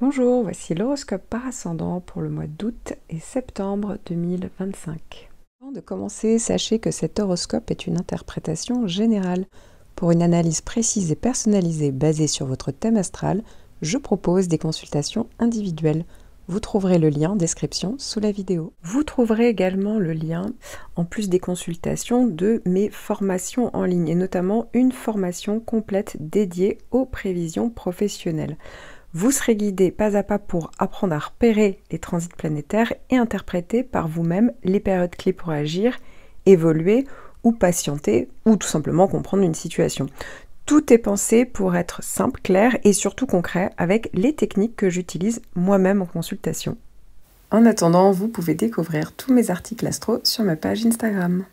Bonjour, voici l'horoscope par ascendant pour le mois d'août et septembre 2025. Avant de commencer, sachez que cet horoscope est une interprétation générale. Pour une analyse précise et personnalisée basée sur votre thème astral, je propose des consultations individuelles. Vous trouverez le lien en description sous la vidéo. Vous trouverez également le lien, en plus des consultations, de mes formations en ligne, et notamment une formation complète dédiée aux prévisions professionnelles. Vous serez guidé pas à pas pour apprendre à repérer les transits planétaires et interpréter par vous-même les périodes clés pour agir, évoluer ou patienter ou tout simplement comprendre une situation. Tout est pensé pour être simple, clair et surtout concret avec les techniques que j'utilise moi-même en consultation. En attendant, vous pouvez découvrir tous mes articles astro sur ma page Instagram.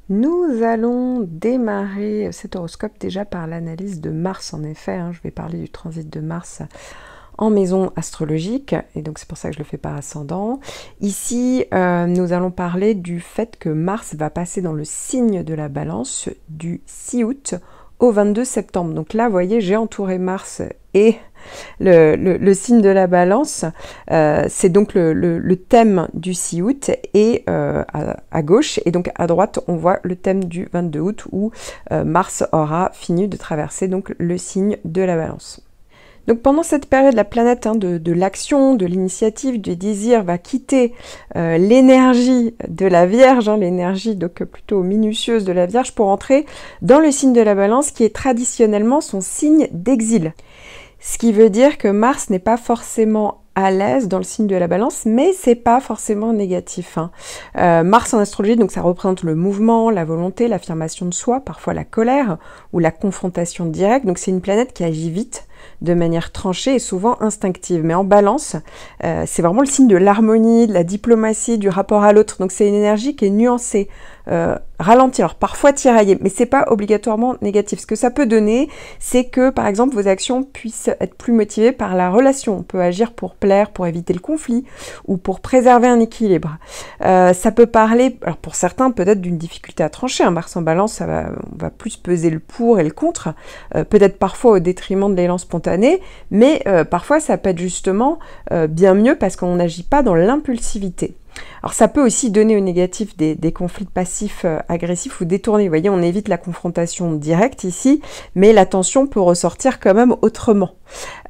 Nous allons démarrer cet horoscope déjà par l'analyse de Mars, en effet. Je vais parler du transit de Mars en maison astrologique, et donc c'est pour ça que je le fais par ascendant. Ici, nous allons parler du fait que Mars va passer dans le signe de la Balance du 6 août au 22 septembre. Donc là, vous voyez, j'ai entouré Mars et le signe de la Balance. C'est donc le thème du 6 août et à gauche, et donc à droite on voit le thème du 22 août où Mars aura fini de traverser donc le signe de la Balance. Donc pendant cette période, la planète de l'action, de l'initiative, du désir va quitter l'énergie de la Vierge, l'énergie donc plutôt minutieuse de la Vierge, pour entrer dans le signe de la Balance qui est traditionnellement son signe d'exil. Ce qui veut dire que Mars n'est pas forcément à l'aise dans le signe de la Balance, mais c'est pas forcément négatif. Mars en astrologie, donc ça représente le mouvement, la volonté, l'affirmation de soi, parfois la colère ou la confrontation directe. Donc c'est une planète qui agit vite, de manière tranchée et souvent instinctive. Mais en Balance, c'est vraiment le signe de l'harmonie, de la diplomatie, du rapport à l'autre. Donc c'est une énergie qui est nuancée, ralentie, alors parfois tiraillée, mais c'est pas obligatoirement négatif. Ce que ça peut donner, c'est que par exemple vos actions puissent être plus motivées par la relation. On peut agir pour plaire, pour éviter le conflit ou pour préserver un équilibre. Ça peut parler, alors pour certains peut-être d'une difficulté à trancher. Mars en Balance, on va plus peser le pour et le contre, peut-être parfois au détriment de l'élan spontané, mais parfois ça peut être justement bien mieux parce qu'on n'agit pas dans l'impulsivité. Alors ça peut aussi donner au négatif des conflits passifs agressifs ou détournés. Vous voyez, on évite la confrontation directe ici, mais la tension peut ressortir quand même autrement.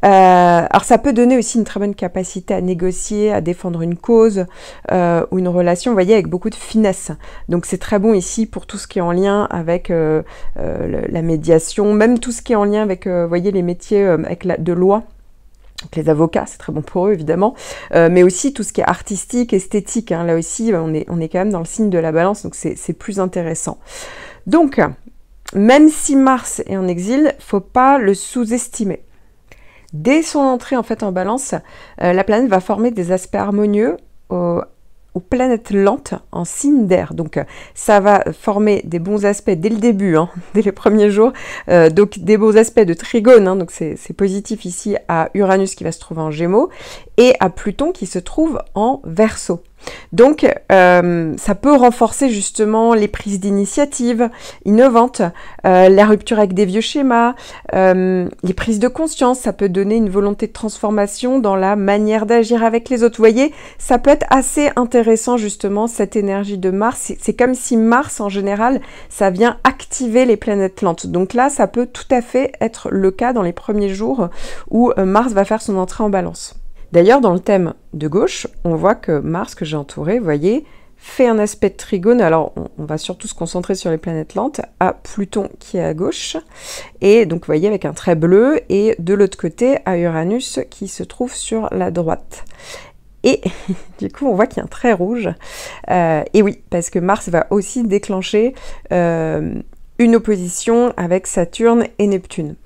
Alors ça peut donner aussi une très bonne capacité à négocier, à défendre une cause ou une relation, vous voyez, avec beaucoup de finesse. Donc c'est très bon ici pour tout ce qui est en lien avec la médiation, même tout ce qui est en lien avec, vous voyez, les métiers de loi. Donc les avocats, c'est très bon pour eux évidemment, mais aussi tout ce qui est artistique, esthétique, là aussi on est quand même dans le signe de la Balance, donc c'est plus intéressant. Donc, même si Mars est en exil, faut pas le sous-estimer. Dès son entrée en fait en Balance, la planète va former des aspects harmonieux aux planètes lentes en signe d'air. Donc ça va former des bons aspects dès le début, dès les premiers jours, donc des bons aspects de trigone, donc c'est positif ici à Uranus qui va se trouver en Gémeaux, et à Pluton qui se trouve en Verseau. Donc ça peut renforcer justement les prises d'initiative innovantes, la rupture avec des vieux schémas, les prises de conscience. Ça peut donner une volonté de transformation dans la manière d'agir avec les autres. Vous voyez, ça peut être assez intéressant justement cette énergie de Mars. C'est comme si Mars en général, ça vient activer les planètes lentes. Donc là, ça peut tout à fait être le cas dans les premiers jours où Mars va faire son entrée en Balance. D'ailleurs, dans le thème de gauche, on voit que Mars, que j'ai entouré, vous voyez, fait un aspect de trigone. Alors, on va surtout se concentrer sur les planètes lentes, à Pluton qui est à gauche, et donc, vous voyez, avec un trait bleu, et de l'autre côté, à Uranus qui se trouve sur la droite. Et du coup, on voit qu'il y a un trait rouge. Et oui, parce que Mars va aussi déclencher une opposition avec Saturne et Neptune.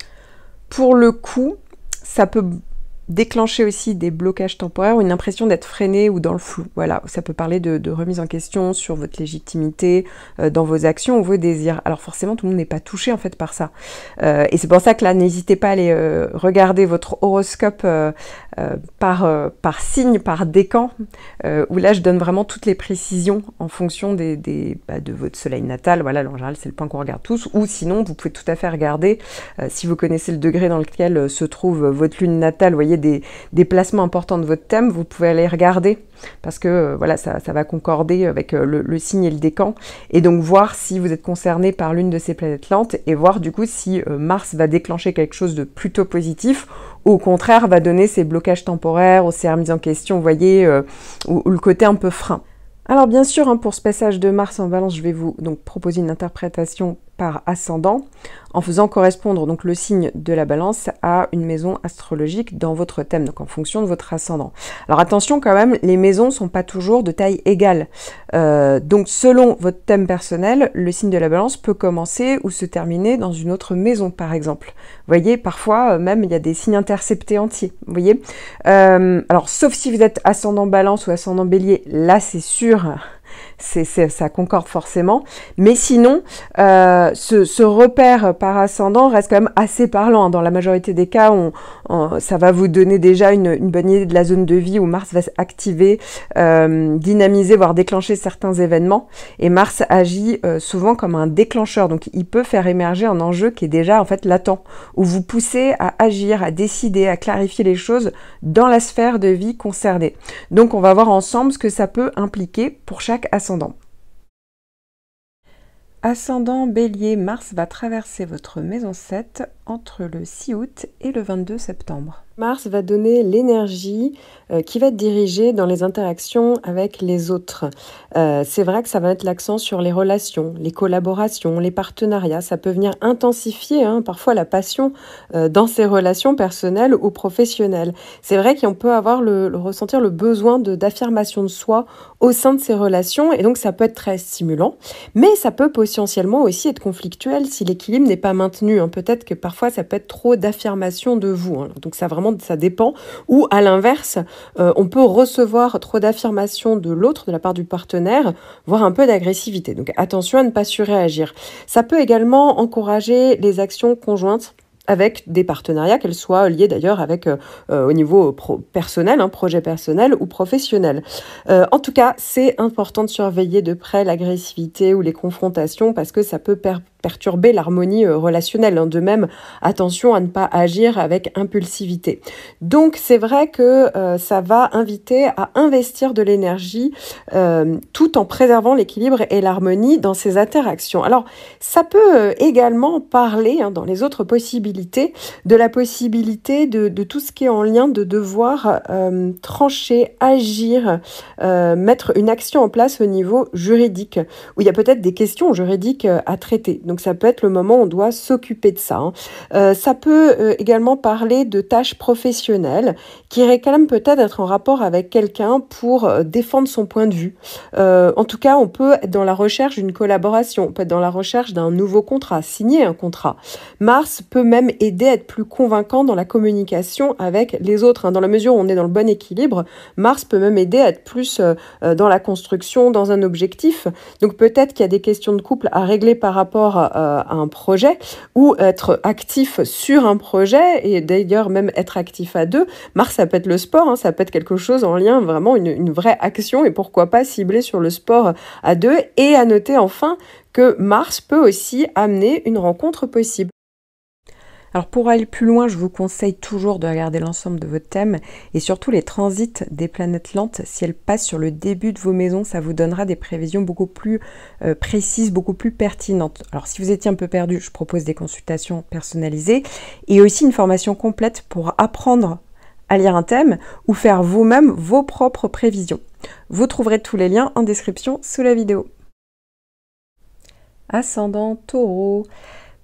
Pour le coup, ça peut déclencher aussi des blocages temporaires ou une impression d'être freiné ou dans le flou. Voilà, ça peut parler de remise en question sur votre légitimité dans vos actions ou vos désirs. Alors forcément, tout le monde n'est pas touché en fait par ça. Et c'est pour ça que là, n'hésitez pas à aller regarder votre horoscope par signe, par décan, où là, je donne vraiment toutes les précisions en fonction de votre soleil natal. Voilà, en général, c'est le point qu'on regarde tous. Ou sinon, vous pouvez tout à fait regarder, si vous connaissez le degré dans lequel se trouve votre lune natale, vous voyez, voyez des placements importants de votre thème, vous pouvez aller regarder parce que voilà, ça va concorder avec le signe et le décan, et donc voir si vous êtes concerné par l'une de ces planètes lentes et voir du coup si Mars va déclencher quelque chose de plutôt positif ou au contraire va donner ces blocages temporaires ou ces remises en question, vous voyez, ou le côté un peu frein. Alors bien sûr, pour ce passage de Mars en Balance, je vais vous donc proposer une interprétation par ascendant, en faisant correspondre donc le signe de la Balance à une maison astrologique dans votre thème, donc en fonction de votre ascendant. Alors attention quand même, les maisons ne sont pas toujours de taille égale. Donc selon votre thème personnel, le signe de la Balance peut commencer ou se terminer dans une autre maison, par exemple. Vous voyez, parfois même il y a des signes interceptés entiers. Vous voyez. Alors sauf si vous êtes ascendant Balance ou ascendant Bélier, là c'est sûr. Ça concorde forcément, mais sinon ce repère par ascendant reste quand même assez parlant. Dans la majorité des cas, ça va vous donner déjà une bonne idée de la zone de vie où Mars va s'activer, dynamiser, voire déclencher certains événements, et Mars agit souvent comme un déclencheur, donc il peut faire émerger un enjeu qui est déjà en fait latent, où vous poussez à agir, à décider, à clarifier les choses dans la sphère de vie concernée. Donc on va voir ensemble ce que ça peut impliquer pour chaque ascendant. Ascendant Bélier, Mars va traverser votre maison 7 entre le 6 août et le 22 septembre. Mars va donner l'énergie qui va être dirigée dans les interactions avec les autres. C'est vrai que ça va mettre l'accent sur les relations, les collaborations, les partenariats. Ça peut venir intensifier parfois la passion dans ces relations personnelles ou professionnelles. C'est vrai qu'on peut avoir ressentir le besoin d'affirmation de soi au sein de ces relations, et donc ça peut être très stimulant, mais ça peut potentiellement aussi être conflictuel si l'équilibre n'est pas maintenu. Peut-être que parfois ça peut être trop d'affirmation de vous. Donc ça dépend. Ou à l'inverse, on peut recevoir trop d'affirmations de l'autre, de la part du partenaire, voire un peu d'agressivité. Donc attention à ne pas surréagir. Ça peut également encourager les actions conjointes avec des partenariats, qu'elles soient liées d'ailleurs avec au niveau personnel, projet personnel ou professionnel. En tout cas, c'est important de surveiller de près l'agressivité ou les confrontations parce que ça peut perturber l'harmonie relationnelle. De même, attention à ne pas agir avec impulsivité. Donc, c'est vrai que ça va inviter à investir de l'énergie tout en préservant l'équilibre et l'harmonie dans ces interactions. Alors, ça peut également parler, dans les autres possibilités, de la possibilité de tout ce qui est en lien de devoir trancher, agir, mettre une action en place au niveau juridique, où il y a peut-être des questions juridiques à traiter. Donc ça peut être le moment où on doit s'occuper de ça. Ça peut également parler de tâches professionnelles qui réclament peut-être être en rapport avec quelqu'un pour défendre son point de vue. En tout cas, on peut être dans la recherche d'une collaboration, on peut être dans la recherche d'un nouveau contrat, signer un contrat. Mars peut même aider à être plus convaincant dans la communication avec les autres. Dans la mesure où on est dans le bon équilibre, Mars peut même aider à être plus dans la construction, dans un objectif. Donc peut-être qu'il y a des questions de couple à régler par rapport à un projet ou être actif sur un projet, et d'ailleurs même être actif à deux. Mars, ça peut être le sport, ça peut être quelque chose en lien, vraiment une vraie action, et pourquoi pas cibler sur le sport à deux. Et à noter enfin que Mars peut aussi amener une rencontre possible. Alors pour aller plus loin, je vous conseille toujours de regarder l'ensemble de votre thème et surtout les transits des planètes lentes. Si elles passent sur le début de vos maisons, ça vous donnera des prévisions beaucoup plus précises, beaucoup plus pertinentes. Alors si vous étiez un peu perdu, je propose des consultations personnalisées et aussi une formation complète pour apprendre à lire un thème ou faire vous-même vos propres prévisions. Vous trouverez tous les liens en description sous la vidéo. Ascendant Taureau.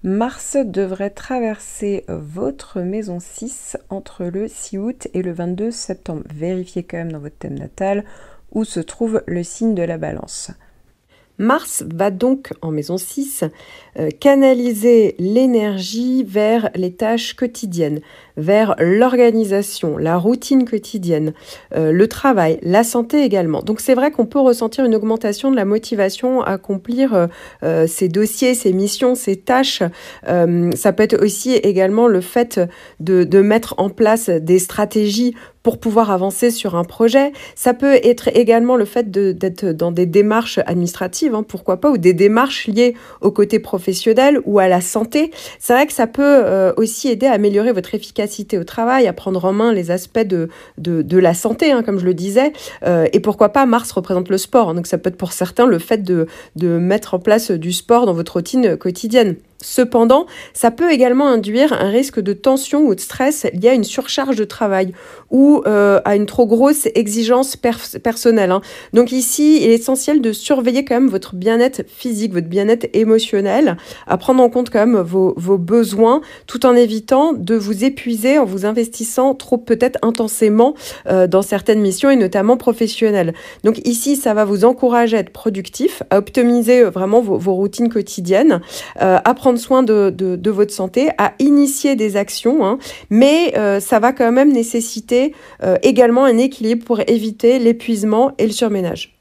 Mars devrait traverser votre maison 6 entre le 6 août et le 22 septembre. Vérifiez quand même dans votre thème natal où se trouve le signe de la Balance. Mars va donc, en maison 6, canaliser l'énergie vers les tâches quotidiennes, vers l'organisation, la routine quotidienne, le travail, la santé également. Donc c'est vrai qu'on peut ressentir une augmentation de la motivation à accomplir ces dossiers, ces missions, ces tâches. Ça peut être aussi également le fait de mettre en place des stratégies pour pouvoir avancer sur un projet. Ça peut être également le fait d'être dans des démarches administratives, hein, pourquoi pas, ou des démarches liées au côté professionnel ou à la santé. C'est vrai que ça peut aussi aider à améliorer votre efficacité au travail, à prendre en main les aspects de la santé, hein, comme je le disais. Et pourquoi pas, Mars représente le sport, hein, donc ça peut être pour certains le fait de mettre en place du sport dans votre routine quotidienne. Cependant, ça peut également induire un risque de tension ou de stress lié à une surcharge de travail ou à une trop grosse exigence personnelle, hein. Donc ici, il est essentiel de surveiller quand même votre bien-être physique, votre bien-être émotionnel, à prendre en compte quand même vos besoins, tout en évitant de vous épuiser en vous investissant trop peut-être intensément dans certaines missions et notamment professionnelles. Donc ici, ça va vous encourager à être productif, à optimiser vraiment vos routines quotidiennes, à prendre soin de votre santé, à initier des actions, hein, mais ça va quand même nécessiter également un équilibre pour éviter l'épuisement et le surménage.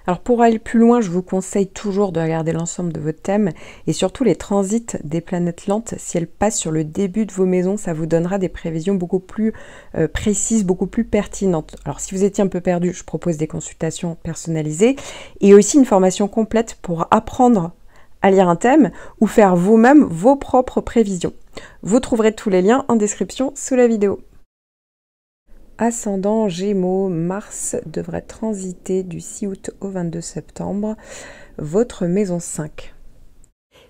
Alors pour aller plus loin, je vous conseille toujours de regarder l'ensemble de votre thème et surtout les transits des planètes lentes. Si elles passent sur le début de vos maisons, ça vous donnera des prévisions beaucoup plus précises, beaucoup plus pertinentes. Alors si vous étiez un peu perdu, je propose des consultations personnalisées et aussi une formation complète pour apprendre à lire un thème ou faire vous-même vos propres prévisions. Vous trouverez tous les liens en description sous la vidéo. Ascendant Gémeaux, Mars devrait transiter du 6 août au 22 septembre, votre maison 5.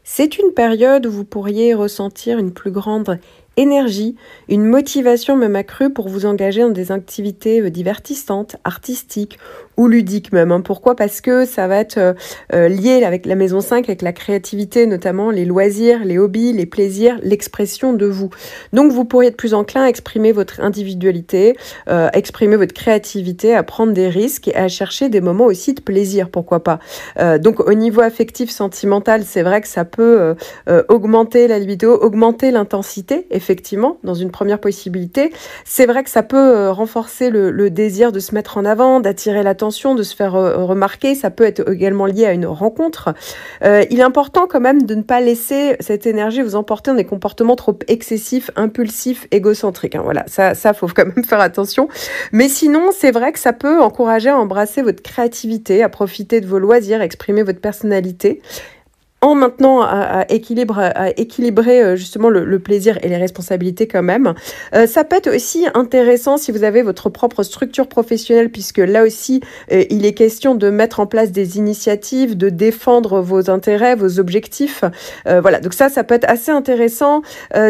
C'est une période où vous pourriez ressentir une plus grande énergie, une motivation même accrue pour vous engager dans des activités divertissantes, artistiques ou ludiques même, hein. Pourquoi ? Parce que ça va être lié avec la maison 5, avec la créativité, notamment les loisirs, les hobbies, les plaisirs, l'expression de vous. Donc vous pourriez être plus enclin à exprimer votre individualité, exprimer votre créativité, à prendre des risques et à chercher des moments aussi de plaisir, pourquoi pas. Donc au niveau affectif, sentimental, c'est vrai que ça peut augmenter la libido, augmenter l'intensité, effectivement, dans une première possibilité. C'est vrai que ça peut renforcer le désir de se mettre en avant, d'attirer l'attention, de se faire remarquer. Ça peut être également lié à une rencontre. Il est important quand même de ne pas laisser cette énergie vous emporter dans des comportements trop excessifs, impulsifs, égocentriques, hein. Voilà, ça faut quand même faire attention. Mais sinon, c'est vrai que ça peut encourager à embrasser votre créativité, à profiter de vos loisirs, à exprimer votre personnalité, en maintenant à équilibrer justement le plaisir et les responsabilités quand même. Ça peut être aussi intéressant si vous avez votre propre structure professionnelle, puisque là aussi, il est question de mettre en place des initiatives, de défendre vos intérêts, vos objectifs. Voilà, donc ça peut être assez intéressant.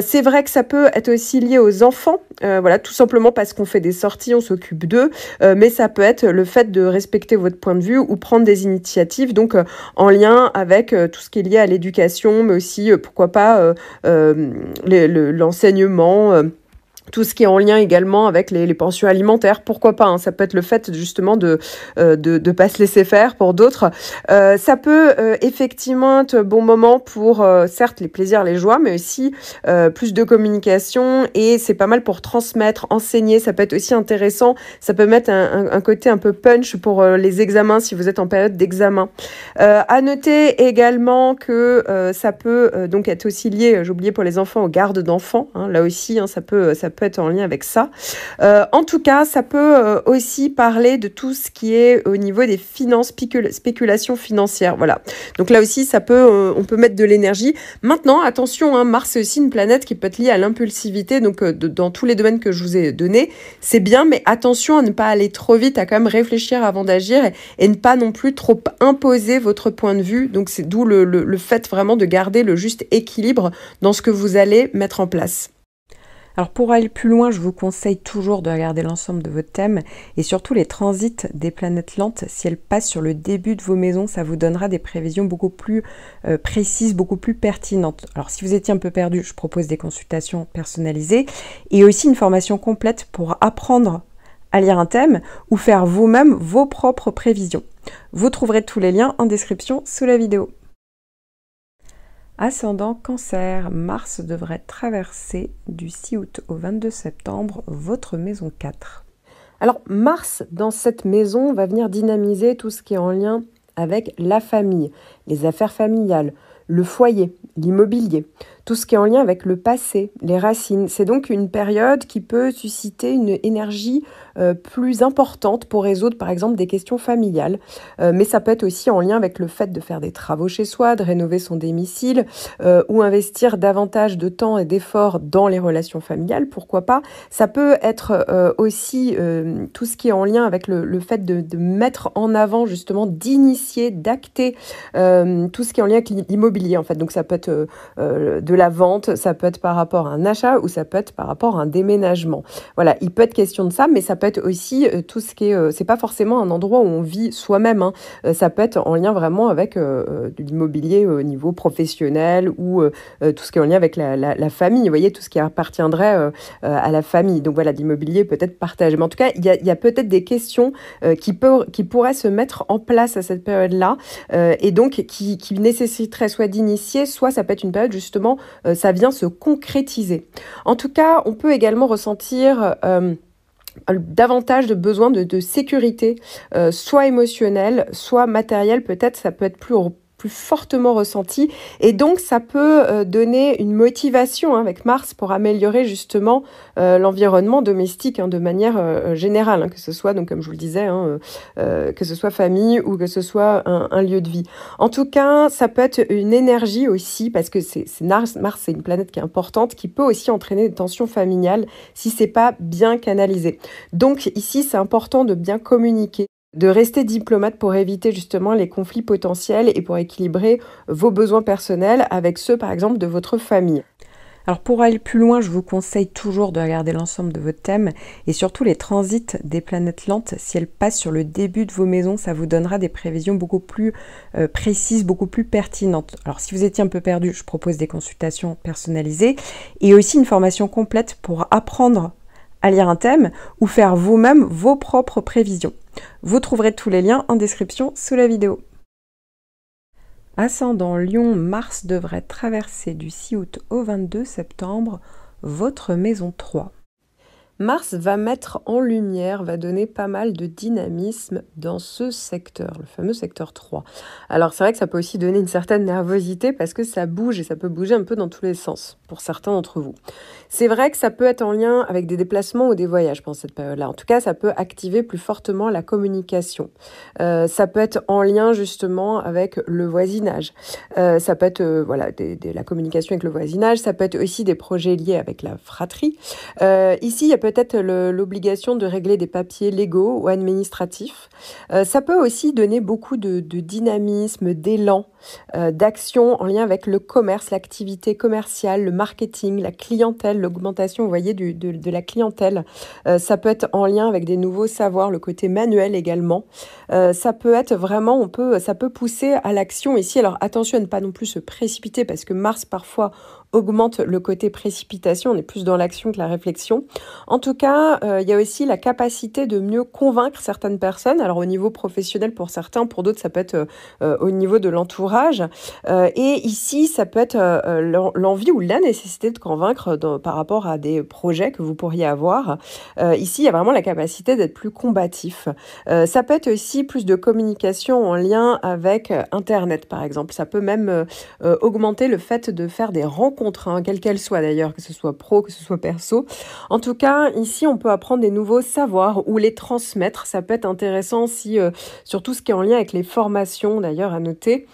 C'est vrai que ça peut être aussi lié aux enfants, voilà, tout simplement parce qu'on fait des sorties, on s'occupe d'eux, mais ça peut être le fait de respecter votre point de vue ou prendre des initiatives, donc en lien avec tout ce qui est lié à l'éducation, mais aussi, pourquoi pas, l'enseignement, tout ce qui est en lien également avec les pensions alimentaires, pourquoi pas, hein. Ça peut être le fait justement de pas se laisser faire pour d'autres. Ça peut effectivement être un bon moment pour, certes, les plaisirs, les joies, mais aussi plus de communication, et c'est pas mal pour transmettre, enseigner. Ça peut être aussi intéressant, ça peut mettre un côté un peu punch pour les examens, si vous êtes en période d'examen. À noter également que ça peut donc être aussi lié, j'ai oublié pour les enfants, aux gardes d'enfants, hein. Là aussi, hein, ça peut être en lien avec ça. En tout cas, ça peut aussi parler de tout ce qui est au niveau des finances, spéculation financière. Voilà. Donc là aussi, on peut mettre de l'énergie. Maintenant, attention, hein, Mars est aussi une planète qui peut être liée à l'impulsivité. Donc dans tous les domaines que je vous ai donnés, c'est bien, mais attention à ne pas aller trop vite, à quand même réfléchir avant d'agir et ne pas non plus trop imposer votre point de vue. Donc c'est d'où le fait vraiment de garder le juste équilibre dans ce que vous allez mettre en place. Alors pour aller plus loin, je vous conseille toujours de regarder l'ensemble de votre thème et surtout les transits des planètes lentes. Si elles passent sur le début de vos maisons, ça vous donnera des prévisions beaucoup plus précises, beaucoup plus pertinentes. Alors si vous étiez un peu perdu, je propose des consultations personnalisées et aussi une formation complète pour apprendre à lire un thème ou faire vous-même vos propres prévisions. Vous trouverez tous les liens en description sous la vidéo. Ascendant Cancer, Mars devrait traverser du 6 août au 22 septembre votre maison 4. Alors Mars, dans cette maison, va venir dynamiser tout ce qui est en lien avec la famille, les affaires familiales, le foyer, l'immobilier. tout ce qui est en lien avec le passé, les racines. C'est donc une période qui peut susciter une énergie plus importante pour résoudre par exemple des questions familiales. Mais ça peut être aussi en lien avec le fait de faire des travaux chez soi, de rénover son domicile ou investir davantage de temps et d'efforts dans les relations familiales, pourquoi pas. Ça peut être aussi tout ce qui est en lien avec le fait de mettre en avant justement, d'initier, d'acter tout ce qui est en lien avec l'immobilier en fait. Donc ça peut être de la vente, ça peut être par rapport à un achat ou ça peut être par rapport à un déménagement. Voilà, il peut être question de ça, mais ça peut être aussi tout ce qui est, c'est pas forcément un endroit où on vit soi-même, hein. Ça peut être en lien vraiment avec de l'immobilier au niveau professionnel ou tout ce qui est en lien avec la famille, vous voyez, tout ce qui appartiendrait à la famille. Donc voilà, l'immobilier peut-être partagé. Mais en tout cas, il y a peut-être des questions qui pourraient se mettre en place à cette période-là et donc qui nécessiterait soit d'initier, soit ça peut être une période justement, ça vient se concrétiser. En tout cas, on peut également ressentir davantage de besoin de sécurité, soit émotionnelle, soit matérielle, peut-être ça peut être plus fortement ressenti et donc ça peut donner une motivation avec Mars pour améliorer justement l'environnement domestique de manière générale, que ce soit, donc comme je vous le disais, que ce soit famille ou que ce soit un lieu de vie. En tout cas, ça peut être une énergie aussi parce que Mars, c'est une planète qui est importante, qui peut aussi entraîner des tensions familiales si c'est pas bien canalisé. Donc ici, c'est important de bien communiquer, de rester diplomate pour éviter justement les conflits potentiels et pour équilibrer vos besoins personnels avec ceux, par exemple, de votre famille. Alors pour aller plus loin, je vous conseille toujours de regarder l'ensemble de votre thème et surtout les transits des planètes lentes. Si elles passent sur le début de vos maisons, ça vous donnera des prévisions beaucoup plus précises, beaucoup plus pertinentes. Alors si vous étiez un peu perdu, je propose des consultations personnalisées et aussi une formation complète pour apprendre à lire un thème ou faire vous-même vos propres prévisions. Vous trouverez tous les liens en description sous la vidéo. Ascendant Lion, Mars devrait traverser du 6 août au 22 septembre votre maison 3. Mars va mettre en lumière, va donner pas mal de dynamisme dans ce secteur, le fameux secteur 3. Alors c'est vrai que ça peut aussi donner une certaine nervosité parce que ça bouge et ça peut bouger un peu dans tous les sens pour certains d'entre vous. C'est vrai que ça peut être en lien avec des déplacements ou des voyages pendant cette période-là. En tout cas, ça peut activer plus fortement la communication. Ça peut être en lien justement avec le voisinage. Ça peut être la communication avec le voisinage. Ça peut être aussi des projets liés avec la fratrie. Ici, il y a peut-être l'obligation de régler des papiers légaux ou administratifs. Ça peut aussi donner beaucoup de dynamisme, d'élan, d'action en lien avec le commerce, l'activité commerciale, le marketing, la clientèle, l'augmentation, vous voyez, de la clientèle. Ça peut être en lien avec des nouveaux savoirs, le côté manuel également. Ça peut être vraiment, ça peut pousser à l'action ici. Alors attention à ne pas non plus se précipiter parce que Mars parfois augmente le côté précipitation, on est plus dans l'action que la réflexion. En tout cas, il y a aussi la capacité de mieux convaincre certaines personnes, alors au niveau professionnel pour certains, pour d'autres ça peut être au niveau de l'entourage. Et ici, ça peut être l'envie ou la nécessité de convaincre par rapport à des projets que vous pourriez avoir. Ici, il y a vraiment la capacité d'être plus combatif. Ça peut être aussi plus de communication en lien avec Internet, par exemple. Ça peut même augmenter le fait de faire des rencontres, quelles qu'elles soient d'ailleurs, que ce soit pro, que ce soit perso. En tout cas, ici, on peut apprendre des nouveaux savoirs ou les transmettre. Ça peut être intéressant si, sur tout ce qui est en lien avec les formations, d'ailleurs, à noter.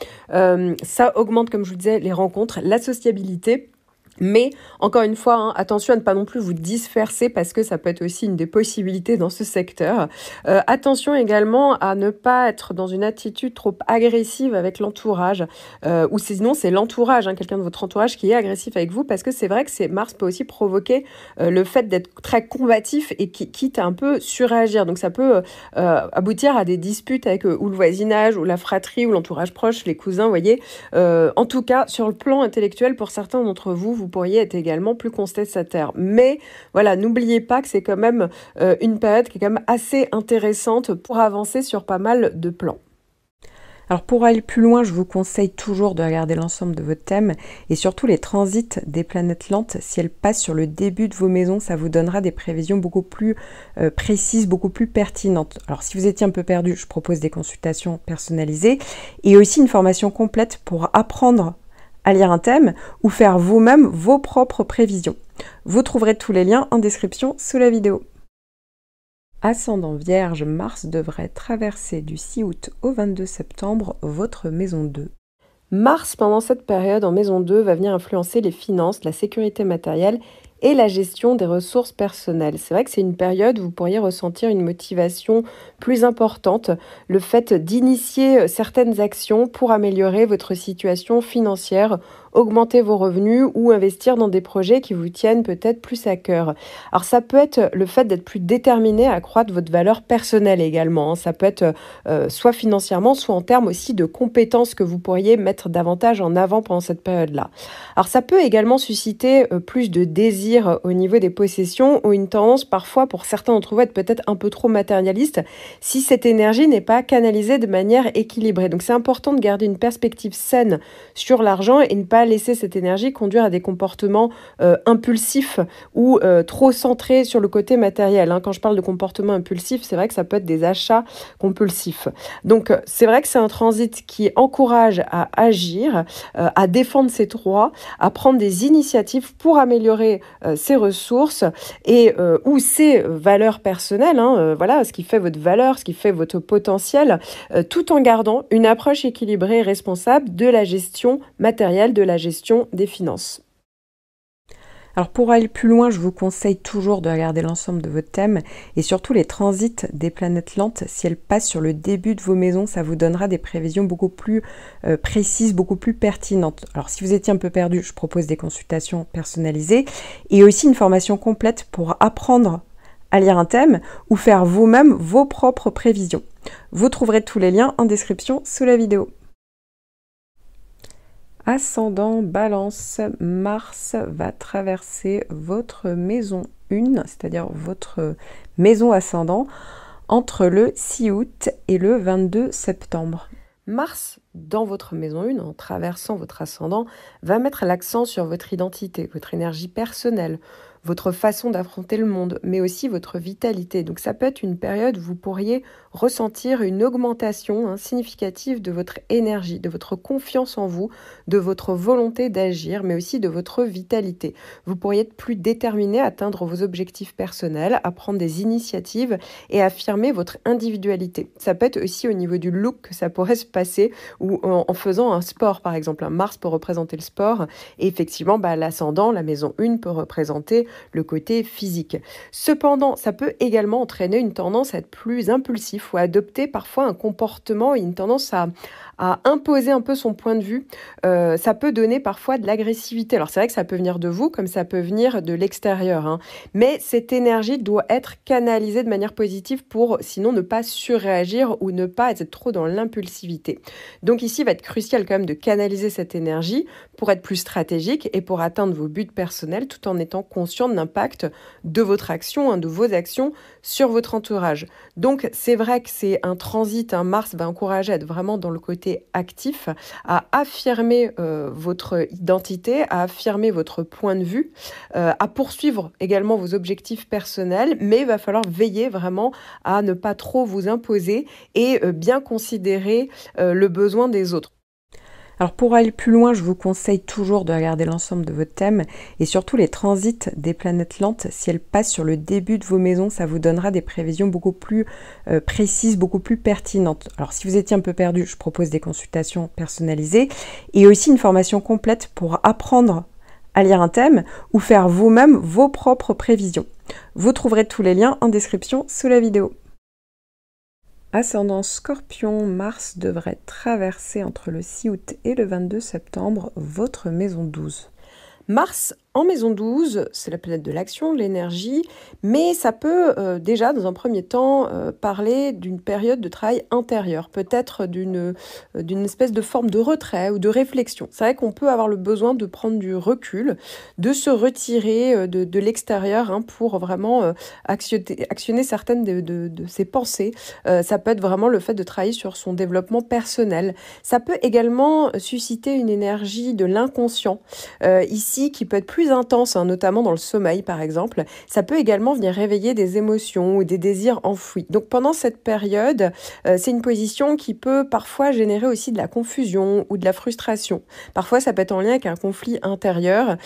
Ça augmente, comme je vous disais, les rencontres, la sociabilité. Mais, encore une fois, attention à ne pas non plus vous disperser parce que ça peut être aussi une des possibilités dans ce secteur. Attention également à ne pas être dans une attitude trop agressive avec l'entourage ou sinon c'est l'entourage, quelqu'un de votre entourage qui est agressif avec vous parce que c'est vrai que Mars peut aussi provoquer le fait d'être très combatif et quitte à un peu surréagir. Donc ça peut aboutir à des disputes avec ou le voisinage ou la fratrie ou l'entourage proche, les cousins, vous voyez. En tout cas, sur le plan intellectuel, pour certains d'entre vous pourriez être également plus contestataire. Mais voilà, n'oubliez pas que c'est quand même une période qui est quand même assez intéressante pour avancer sur pas mal de plans. Alors pour aller plus loin, je vous conseille toujours de regarder l'ensemble de votre thème et surtout les transits des planètes lentes. Si elles passent sur le début de vos maisons, ça vous donnera des prévisions beaucoup plus précises, beaucoup plus pertinentes. Alors si vous étiez un peu perdu, je propose des consultations personnalisées et aussi une formation complète pour apprendre à lire un thème ou faire vous-même vos propres prévisions. Vous trouverez tous les liens en description sous la vidéo. Ascendant Vierge, Mars devrait traverser du 6 août au 22 septembre votre maison 2. Mars, pendant cette période en maison 2, va venir influencer les finances, la sécurité matérielle et la gestion des ressources personnelles. C'est vrai que c'est une période où vous pourriez ressentir une motivation plus importante, le fait d'initier certaines actions pour améliorer votre situation financière, augmenter vos revenus ou investir dans des projets qui vous tiennent peut-être plus à cœur. Alors ça peut être le fait d'être plus déterminé à accroître votre valeur personnelle également. Ça peut être soit financièrement, soit en termes aussi de compétences que vous pourriez mettre davantage en avant pendant cette période-là. Alors ça peut également susciter plus de désir au niveau des possessions ou une tendance parfois pour certains d'entre vous à être peut-être un peu trop matérialiste si cette énergie n'est pas canalisée de manière équilibrée. Donc c'est important de garder une perspective saine sur l'argent et ne pas laisser cette énergie conduire à des comportements impulsifs ou trop centrés sur le côté matériel. Quand je parle de comportements impulsifs, c'est vrai que ça peut être des achats compulsifs. Donc c'est vrai que c'est un transit qui encourage à agir, à défendre ses droits, à prendre des initiatives pour améliorer ses ressources et ou ses valeurs personnelles, voilà, ce qui fait votre valeur, ce qui fait votre potentiel, tout en gardant une approche équilibrée et responsable de la gestion matérielle, de la gestion des finances. Alors pour aller plus loin, je vous conseille toujours de regarder l'ensemble de votre thème et surtout les transits des planètes lentes. Si elles passent sur le début de vos maisons, ça vous donnera des prévisions beaucoup plus précises, beaucoup plus pertinentes. Alors si vous étiez un peu perdu, je propose des consultations personnalisées et aussi une formation complète pour apprendre à lire un thème ou faire vous-même vos propres prévisions. Vous trouverez tous les liens en description sous la vidéo. Ascendant Balance, Mars va traverser votre maison 1, c'est-à-dire votre maison ascendant, entre le 6 août et le 22 septembre. Mars, dans votre maison 1, en traversant votre ascendant, va mettre l'accent sur votre identité, votre énergie personnelle, votre façon d'affronter le monde, mais aussi votre vitalité. Donc ça peut être une période où vous pourriez ressentir une augmentation significative de votre énergie, de votre confiance en vous, de votre volonté d'agir, mais aussi de votre vitalité. Vous pourriez être plus déterminé à atteindre vos objectifs personnels, à prendre des initiatives et à affirmer votre individualité. Ça peut être aussi au niveau du look que ça pourrait se passer ou en faisant un sport, par exemple. Mars peut représenter le sport et effectivement, l'ascendant, la maison 1 peut représenter le côté physique. Cependant, ça peut également entraîner une tendance à être plus impulsif ou à adopter parfois un comportement et une tendance à imposer un peu son point de vue. Ça peut donner parfois de l'agressivité. Alors c'est vrai que ça peut venir de vous comme ça peut venir de l'extérieur. Mais cette énergie doit être canalisée de manière positive pour sinon ne pas surréagir ou ne pas être trop dans l'impulsivité. Donc ici, il va être crucial quand même de canaliser cette énergie pour être plus stratégique et pour atteindre vos buts personnels tout en étant conscient de l'impact de votre action, de vos actions sur votre entourage. Donc c'est vrai que c'est un transit, Mars va encourager à être vraiment dans le côté actif, à affirmer votre identité, à affirmer votre point de vue, à poursuivre également vos objectifs personnels, mais il va falloir veiller vraiment à ne pas trop vous imposer et bien considérer le besoin des autres. Alors pour aller plus loin, je vous conseille toujours de regarder l'ensemble de votre thème et surtout les transits des planètes lentes. Si elles passent sur le début de vos maisons, ça vous donnera des prévisions beaucoup plus précises, beaucoup plus pertinentes. Alors si vous étiez un peu perdu, je propose des consultations personnalisées et aussi une formation complète pour apprendre à lire un thème ou faire vous-même vos propres prévisions. Vous trouverez tous les liens en description sous la vidéo. Ascendant Scorpion, Mars devrait traverser entre le 6 août et le 22 septembre votre maison 12. Mars en maison 12, c'est la planète de l'action, de l'énergie, mais ça peut déjà, dans un premier temps, parler d'une période de travail intérieur, peut-être d'une espèce de forme de retrait ou de réflexion. C'est vrai qu'on peut avoir le besoin de prendre du recul, de se retirer de l'extérieur pour vraiment actionner certaines de ses pensées. Ça peut être vraiment le fait de travailler sur son développement personnel. Ça peut également susciter une énergie de l'inconscient, ici qui peut être plus plus intense, hein, notamment dans le sommeil par exemple. Ça peut également venir réveiller des émotions ou des désirs enfouis. Donc pendant cette période, c'est une position qui peut parfois générer aussi de la confusion ou de la frustration. Parfois, ça peut être en lien avec un conflit intérieur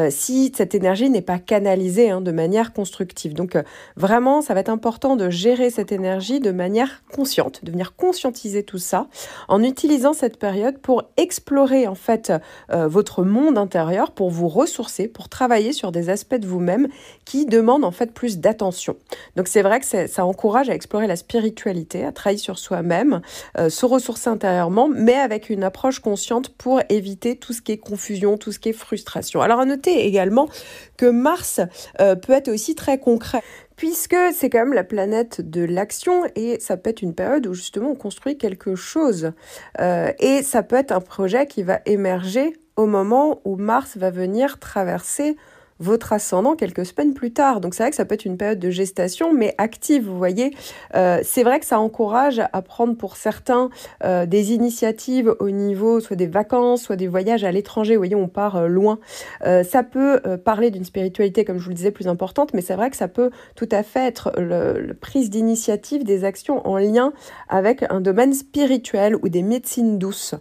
si cette énergie n'est pas canalisée de manière constructive. Donc vraiment, ça va être important de gérer cette énergie de manière consciente, de venir conscientiser tout ça en utilisant cette période pour explorer en fait votre monde intérieur, pour vous ressourcer, pour travailler sur des aspects de vous-même qui demandent en fait plus d'attention. Donc c'est vrai que ça encourage à explorer la spiritualité, à travailler sur soi-même, se ressourcer intérieurement, mais avec une approche consciente pour éviter tout ce qui est confusion, tout ce qui est frustration. Alors à noter également que Mars peut être aussi très concret, puisque c'est quand même la planète de l'action et ça peut être une période où justement on construit quelque chose. Et ça peut être un projet qui va émerger au moment où Mars va venir traverser votre ascendant quelques semaines plus tard. Donc c'est vrai que ça peut être une période de gestation, mais active, vous voyez. C'est vrai que ça encourage à prendre pour certains des initiatives au niveau soit des vacances, soit des voyages à l'étranger. Vous voyez, on part loin. Ça peut parler d'une spiritualité, comme je vous le disais, plus importante, mais c'est vrai que ça peut tout à fait être la prise d'initiative des actions en lien avec un domaine spirituel ou des médecines douces.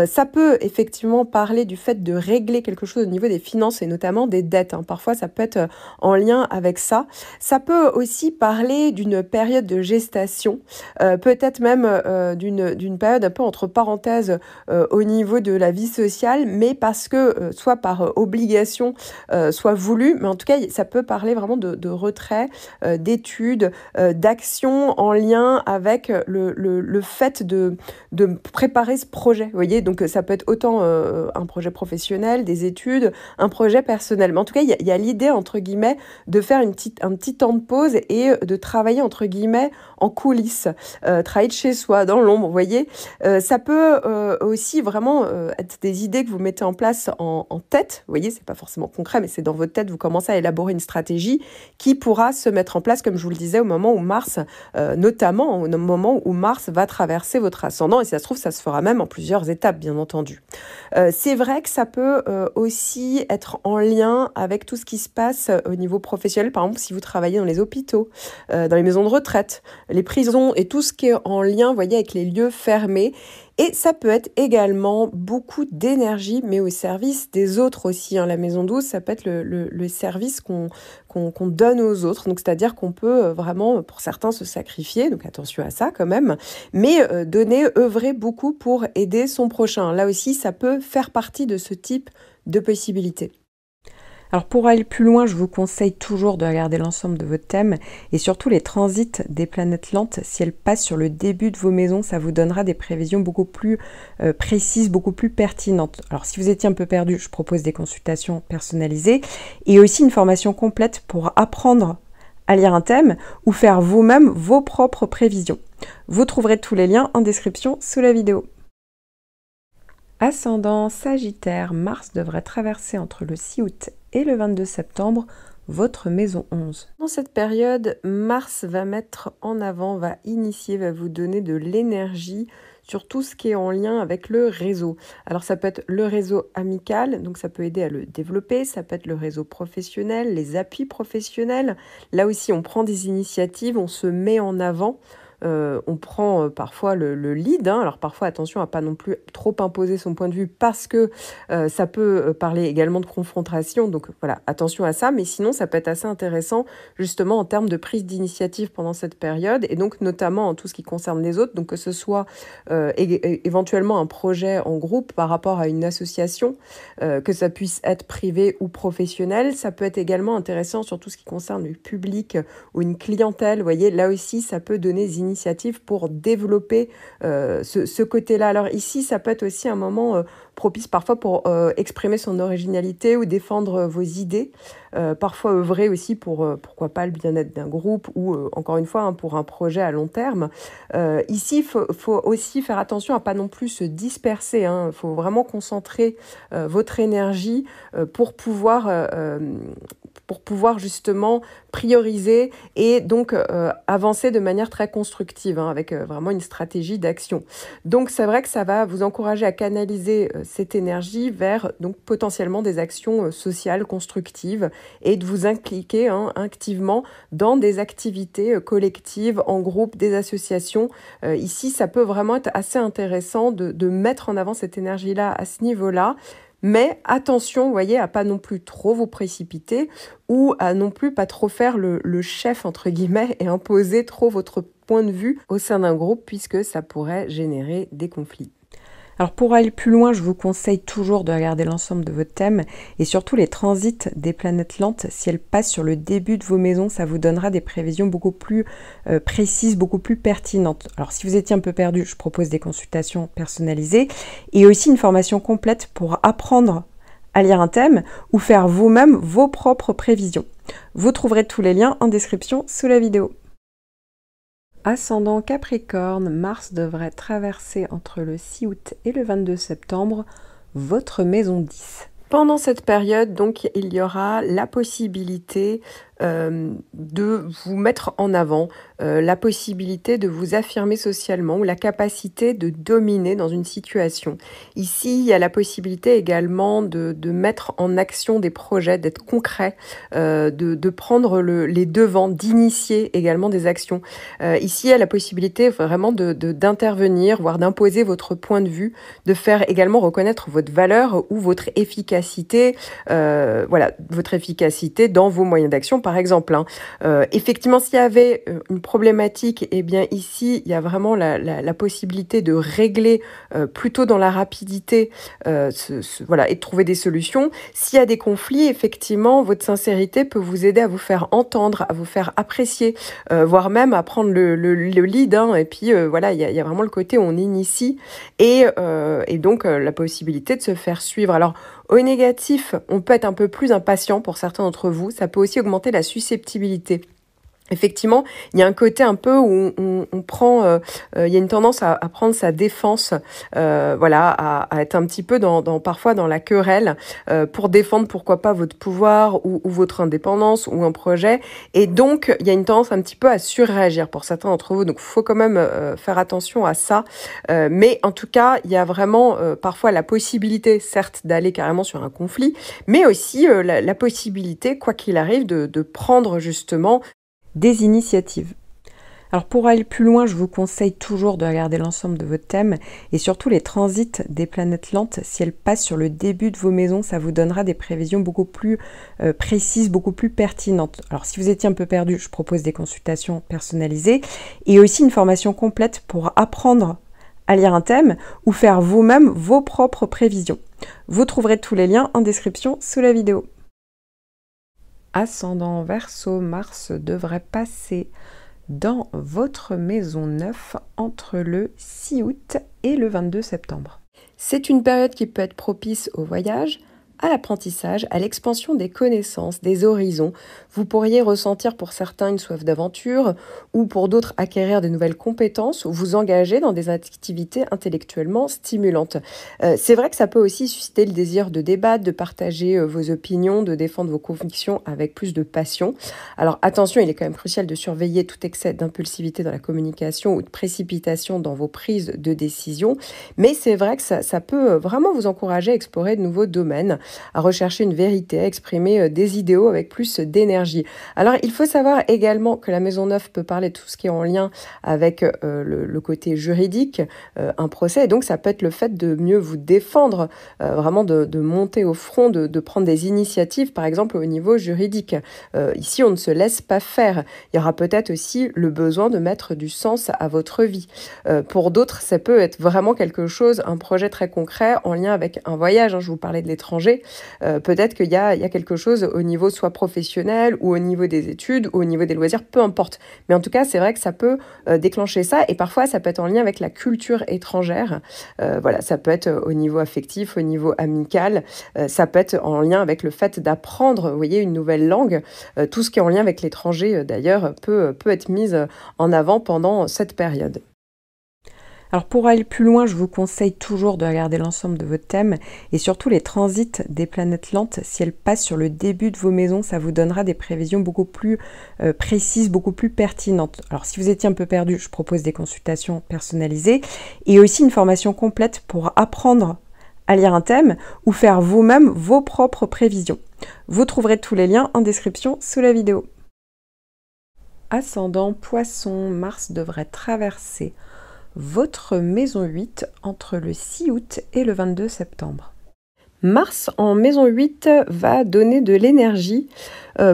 Ça peut effectivement parler du fait de régler quelque chose au niveau des finances et notamment des dettes. Parfois, ça peut être en lien avec ça. Ça peut aussi parler d'une période de gestation, peut-être même d'une période un peu entre parenthèses au niveau de la vie sociale, mais parce que, soit par obligation, soit voulu, mais en tout cas, ça peut parler vraiment de retrait, d'études, d'action en lien avec le fait de préparer ce projet. Vous voyez, donc ça peut être autant un projet professionnel, des études, un projet personnel. Mais en tout cas, il y a l'idée, entre guillemets, de faire un petit temps de pause et de travailler, entre guillemets, en coulisses, travailler de chez soi, dans l'ombre, vous voyez. Ça peut aussi vraiment être des idées que vous mettez en place en tête. Vous voyez, c'est pas forcément concret, mais c'est dans votre tête, vous commencez à élaborer une stratégie qui pourra se mettre en place, comme je vous le disais, au moment où Mars, notamment au moment où Mars va traverser votre ascendant, et si ça se trouve, ça se fera même en plusieurs étapes, bien entendu. C'est vrai que ça peut aussi être en lien avec tout ce qui se passe au niveau professionnel. Par exemple, si vous travaillez dans les hôpitaux, dans les maisons de retraite, les prisons et tout ce qui est en lien, vous voyez, avec les lieux fermés. Et ça peut être également beaucoup d'énergie, mais au service des autres aussi. La maison douce, ça peut être le service qu'on donne aux autres. Donc, c'est-à-dire qu'on peut vraiment, pour certains, se sacrifier. Donc, attention à ça quand même. Mais œuvrer beaucoup pour aider son prochain. Là aussi, ça peut faire partie de ce type de possibilités. Alors pour aller plus loin, je vous conseille toujours de regarder l'ensemble de votre thème et surtout les transits des planètes lentes. Si elles passent sur le début de vos maisons, ça vous donnera des prévisions beaucoup plus précises, beaucoup plus pertinentes. Alors si vous étiez un peu perdu, je propose des consultations personnalisées et aussi une formation complète pour apprendre à lire un thème ou faire vous-même vos propres prévisions. Vous trouverez tous les liens en description sous la vidéo. Ascendant Sagittaire, Mars devrait traverser entre le 6 août et le 22 septembre votre maison 11. Dans cette période, Mars va mettre en avant, va initier, va vous donner de l'énergie sur tout ce qui est en lien avec le réseau. Alors ça peut être le réseau amical, donc ça peut aider à le développer, ça peut être le réseau professionnel, les appuis professionnels. Là aussi, on prend des initiatives, on se met en avant. On prend parfois le lead, alors parfois attention à pas non plus trop imposer son point de vue parce que ça peut parler également de confrontation, donc voilà, attention à ça, mais sinon ça peut être assez intéressant justement en termes de prise d'initiative pendant cette période et donc notamment en tout ce qui concerne les autres, donc que ce soit éventuellement un projet en groupe par rapport à une association, que ça puisse être privé ou professionnel, ça peut être également intéressant sur tout ce qui concerne le public ou une clientèle, vous voyez, là aussi ça peut donner des initiatives pour développer ce côté-là. Alors ici, ça peut être aussi un moment propice parfois pour exprimer son originalité ou défendre vos idées. Parfois œuvrer aussi pour, pourquoi pas, le bien-être d'un groupe ou, encore une fois, pour un projet à long terme. Ici, il faut aussi faire attention à pas non plus se disperser. Il faut vraiment concentrer votre énergie pour pouvoir justement prioriser et donc avancer de manière très constructive avec vraiment une stratégie d'action. Donc c'est vrai que ça va vous encourager à canaliser cette énergie vers donc potentiellement des actions sociales, constructives, et de vous impliquer activement dans des activités collectives, en groupe, des associations. Ici, ça peut vraiment être assez intéressant de mettre en avant cette énergie-là à ce niveau-là. Mais attention, vous voyez, à pas non plus trop vous précipiter ou à non plus pas trop faire le chef, entre guillemets, et imposer trop votre point de vue au sein d'un groupe, puisque ça pourrait générer des conflits. Alors pour aller plus loin, je vous conseille toujours de regarder l'ensemble de votre thème et surtout les transits des planètes lentes. Si elles passent sur le début de vos maisons, ça vous donnera des prévisions beaucoup plus précises, beaucoup plus pertinentes. Alors si vous étiez un peu perdu, je propose des consultations personnalisées et aussi une formation complète pour apprendre à lire un thème ou faire vous-même vos propres prévisions. Vous trouverez tous les liens en description sous la vidéo. Ascendant Capricorne, Mars devrait traverser entre le 6 août et le 22 septembre votre maison 10. Pendant cette période, donc, il y aura la possibilité de vous mettre en avant, la possibilité de vous affirmer socialement ou la capacité de dominer dans une situation. Ici, il y a la possibilité également de mettre en action des projets, d'être concret, de prendre les devants, d'initier également des actions. Ici, il y a la possibilité vraiment d'intervenir, voire d'imposer votre point de vue, de faire également reconnaître votre valeur ou votre efficacité, voilà, votre efficacité dans vos moyens d'action, par exemple. Effectivement, s'il y avait une problématique, eh bien ici, il y a vraiment la possibilité de régler plutôt dans la rapidité, voilà, et de trouver des solutions. S'il y a des conflits, effectivement, votre sincérité peut vous aider à vous faire entendre, à vous faire apprécier, voire même à prendre le lead. Et puis, voilà, il y a vraiment le côté où on initie et donc la possibilité de se faire suivre. Alors, au négatif, on peut être un peu plus impatient pour certains d'entre vous. Ça peut aussi augmenter la susceptibilité. Effectivement, il y a un côté un peu où on prend, il y a une tendance à prendre sa défense, voilà, à être un petit peu parfois dans la querelle pour défendre pourquoi pas votre pouvoir ou votre indépendance ou un projet. Et donc, il y a une tendance un petit peu à surréagir pour certains d'entre vous. Donc, il faut quand même faire attention à ça. Mais en tout cas, il y a vraiment parfois la possibilité, certes, d'aller carrément sur un conflit, mais aussi la possibilité, quoi qu'il arrive, de prendre justement des initiatives. Alors pour aller plus loin, je vous conseille toujours de regarder l'ensemble de votre thème et surtout les transits des planètes lentes. Si elles passent sur le début de vos maisons, ça vous donnera des prévisions beaucoup plus précises, beaucoup plus pertinentes. Alors si vous étiez un peu perdu, je propose des consultations personnalisées et aussi une formation complète pour apprendre à lire un thème ou faire vous-même vos propres prévisions. Vous trouverez tous les liens en description sous la vidéo. Ascendant Verseau, Mars devrait passer dans votre maison 9 entre le 6 août et le 22 septembre. C'est une période qui peut être propice au voyage, à l'apprentissage, à l'expansion des connaissances, des horizons. Vous pourriez ressentir pour certains une soif d'aventure ou pour d'autres acquérir de nouvelles compétences ou vous engager dans des activités intellectuellement stimulantes. C'est vrai que ça peut aussi susciter le désir de débattre, de partager vos opinions, de défendre vos convictions avec plus de passion. Alors attention, il est quand même crucial de surveiller tout excès d'impulsivité dans la communication ou de précipitation dans vos prises de décision. Mais c'est vrai que ça peut vraiment vous encourager à explorer de nouveaux domaines, à rechercher une vérité, à exprimer des idéaux avec plus d'énergie. Alors, il faut savoir également que la maison 9 peut parler de tout ce qui est en lien avec le côté juridique, un procès, et donc ça peut être le fait de mieux vous défendre, vraiment de monter au front, de prendre des initiatives, par exemple au niveau juridique. Ici, on ne se laisse pas faire. Il y aura peut-être aussi le besoin de mettre du sens à votre vie. Pour d'autres, ça peut être vraiment quelque chose, un projet très concret en lien avec un voyage. Je vous parlais de l'étranger. Peut-être qu'il y a quelque chose au niveau soit professionnel ou au niveau des études ou au niveau des loisirs, peu importe. Mais en tout cas, c'est vrai que ça peut déclencher ça et parfois ça peut être en lien avec la culture étrangère. Voilà, ça peut être au niveau affectif, au niveau amical. Ça peut être en lien avec le fait d'apprendre, vous voyez, une nouvelle langue. Tout ce qui est en lien avec l'étranger, d'ailleurs, peut être mis en avant pendant cette période. Alors pour aller plus loin, je vous conseille toujours de regarder l'ensemble de votre thème et surtout les transits des planètes lentes. Si elles passent sur le début de vos maisons, ça vous donnera des prévisions beaucoup plus précises, beaucoup plus pertinentes. Alors si vous étiez un peu perdu, je propose des consultations personnalisées et aussi une formation complète pour apprendre à lire un thème ou faire vous-même vos propres prévisions. Vous trouverez tous les liens en description sous la vidéo. Ascendant Poisson, Mars devrait traverser votre maison 8 entre le 6 août et le 22 septembre. Mars en maison 8 va donner de l'énergie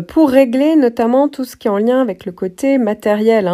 pour régler notamment tout ce qui est en lien avec le côté matériel.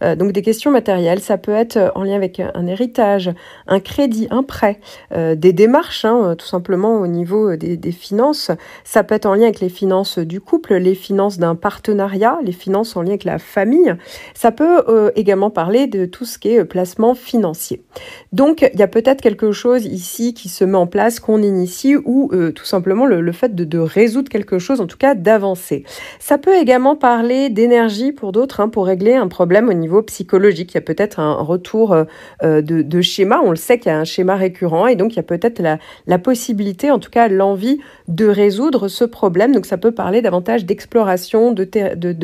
Donc des questions matérielles, ça peut être en lien avec un héritage, un crédit, un prêt, des démarches, tout simplement au niveau des finances. Ça peut être en lien avec les finances du couple, les finances d'un partenariat, les finances en lien avec la famille. Ça peut également parler de tout ce qui est placement financier. Donc il y a peut-être quelque chose ici qui se met en place, qu'on initie, ou tout simplement le fait de résoudre quelque chose, en tout cas d'avancer. Ça peut également parler d'énergie pour d'autres, pour régler un problème au niveau psychologique. Il y a peut-être un retour de schéma. On le sait qu'il y a un schéma récurrent et donc il y a peut-être la possibilité, en tout cas l'envie de résoudre ce problème. Donc ça peut parler davantage d'exploration, de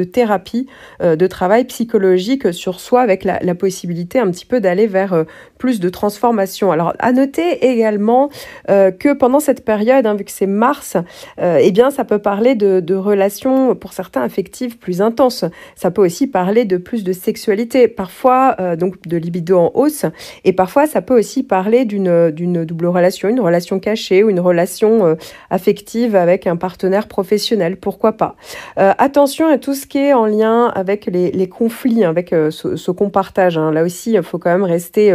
thérapie, de travail psychologique sur soi avec la possibilité un petit peu d'aller vers plus de transformation. Alors à noter également que pendant cette période, vu que c'est Mars, eh bien ça peut parler de relations pour certains affectives plus intenses. Ça peut aussi parler de plus de sexualité, parfois donc de libido en hausse, et parfois ça peut aussi parler d'une double relation, une relation cachée ou une relation affective avec un partenaire professionnel, pourquoi pas. Attention à tout ce qui est en lien avec les conflits, avec ce qu'on partage. Là aussi, il faut quand même rester,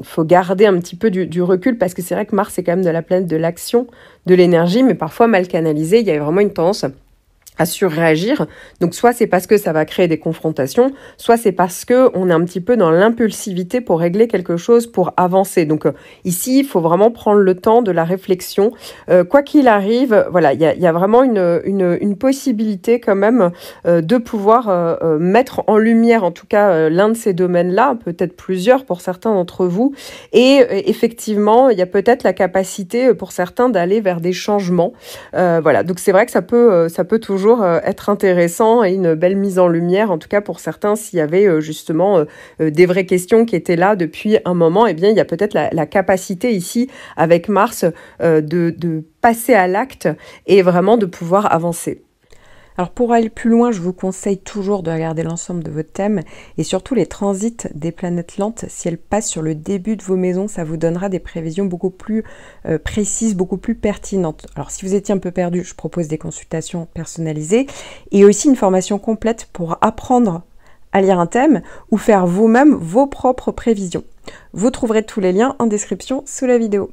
faut garder un petit peu du recul, parce que c'est vrai que Mars est quand même de la planète de l'action, de l'énergie, mais parfois mal canalisée. Il y a vraiment une tendance à surréagir. Donc soit c'est parce que ça va créer des confrontations, soit c'est parce que on est un petit peu dans l'impulsivité pour régler quelque chose, pour avancer. Donc ici, il faut vraiment prendre le temps de la réflexion. Quoi qu'il arrive, voilà, il y a vraiment une possibilité quand même de pouvoir mettre en lumière, en tout cas, l'un de ces domaines-là, peut-être plusieurs pour certains d'entre vous. Et effectivement, il y a peut-être la capacité pour certains d'aller vers des changements. Voilà, donc c'est vrai que ça peut toujours être intéressant et une belle mise en lumière, en tout cas pour certains, s'il y avait justement des vraies questions qui étaient là depuis un moment, eh bien il y a peut-être la capacité ici avec Mars de passer à l'acte et vraiment de pouvoir avancer. Alors pour aller plus loin, je vous conseille toujours de regarder l'ensemble de votre thème et surtout les transits des planètes lentes. Si elles passent sur le début de vos maisons, ça vous donnera des prévisions beaucoup plus précises, beaucoup plus pertinentes. Alors si vous étiez un peu perdu, je propose des consultations personnalisées et aussi une formation complète pour apprendre à lire un thème ou faire vous-même vos propres prévisions. Vous trouverez tous les liens en description sous la vidéo.